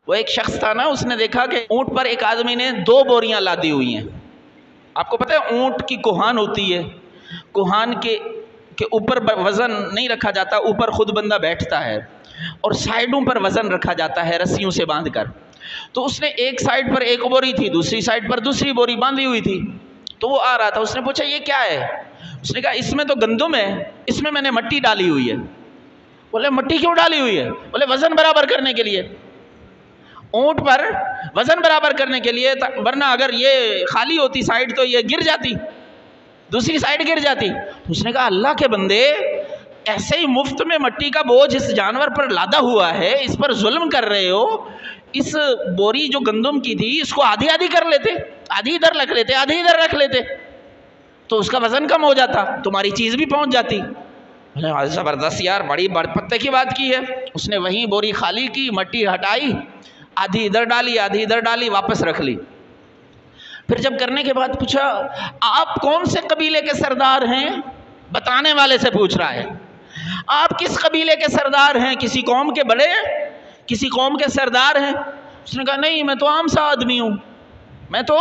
وہ ایک شخص تھا نا، اس نے دیکھا کہ اونٹ پر ایک آدمی نے 2 بوریاں لادی ہوئی ہیں. آپ کو پتہ ہے اونٹ کی کوہان ہوتی ہے، کوہان کے اوپر وزن نہیں رکھا جاتا، اوپر خود بندہ بیٹھتا ہے اور سائیڈوں پر وزن رکھا جاتا ہے رسیوں سے باندھ کر. تو اس نے ایک سائیڈ پر ایک بوری تھی، دوسری سائیڈ پر دوسری بوری باندھی ہوئی تھی. تو وہ آ رہا تھا، اس نے پوچھا یہ کیا ہے؟ اس نے کہا اس میں تو گندم ہے، اس میں نے مٹی ڈالی ہوئی ہے. بولے مٹی کیوں ڈالی ہوئی ہے؟ بولے وزن برابر کرنے کے لیے، اونٹ پر وزن برابر کرنے کے لیے، ورنہ اگر یہ خالی ہوتی سائیڈ تو یہ گر جاتی، دوسری سائیڈ گر جاتی. اس نے کہا اللہ کے بندے، ایسے ہی مفت میں مٹی کا بوجھ اس جانور پر لادا ہوا ہے، اس پر ظلم کر رہے ہو. اس بوری جو گندم کی تھی اس کو آدھی آدھی کر لیتے، آدھی ادھر رکھ لیتے، آدھی ادھر رکھ لیتے، تو اس کا وزن کم ہو جاتا، تمہاری چیز بھی پہنچ جاتی. زبردست یار، بڑی پتے کی بات کی ہے. اس نے وہیں بوری خالی کی، مٹی ہٹائی، آدھی ادھر ڈالی آدھی ادھر ڈالی، واپس رکھ لی. پھر جب کرنے کے بعد پوچھا آپ کون سے قبیلے کے سردار ہیں؟ بتانے والے سے پوچھ رہا ہے آپ کس قبیلے کے سردار ہیں؟ کسی قوم کے بڑے، کسی قوم کے سردار ہیں؟ اس نے کہا نہیں، میں تو عام سا آدمی ہوں، میں تو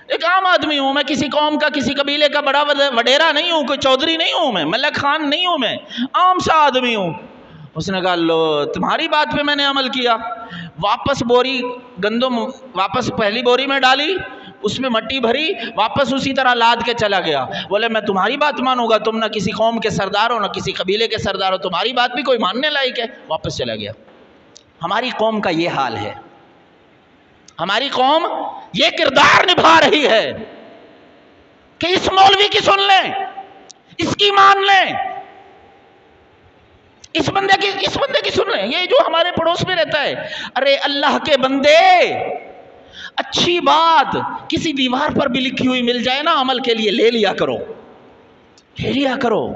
ایک عام آدمی ہوں، میں کسی قوم کا، کسی قبیلے کا بڑا وڈیرا نہیں ہوں، کوئی چودھری نہیں ہوں، میں ملک خان نہیں ہوں، میں عام سا آدمی ہوں. اس نے کہا لو تمہاری بات پہ میں نے عمل کیا. واپس بوری گندم واپس پہلی بوری میں ڈالی، اس میں مٹی بھری، واپس اسی طرح لاد کے چلا گیا. بولے میں تمہاری بات مانوں گا، تم نہ کسی قوم کے سردار ہو نہ کسی قبیلے کے سردار ہو، تمہاری بات بھی کوئی ماننے لائق ہے. واپس چلا گیا. ہماری قوم کا یہ حال ہے، ہماری قوم یہ کردار نبھا رہی ہے کہ اس مولوی کی سن لیں، اس کی مان لیں، اس بندے کی سن لیں. یہ جو ہمارے پڑوس میں رہتا ہے، ارے اللہ کے بندے، اچھی بات کسی دیوار پر بھی لکھی ہوئی مل جائے نا عمل کے لیے، لے لیا کرو، لے لیا کرو.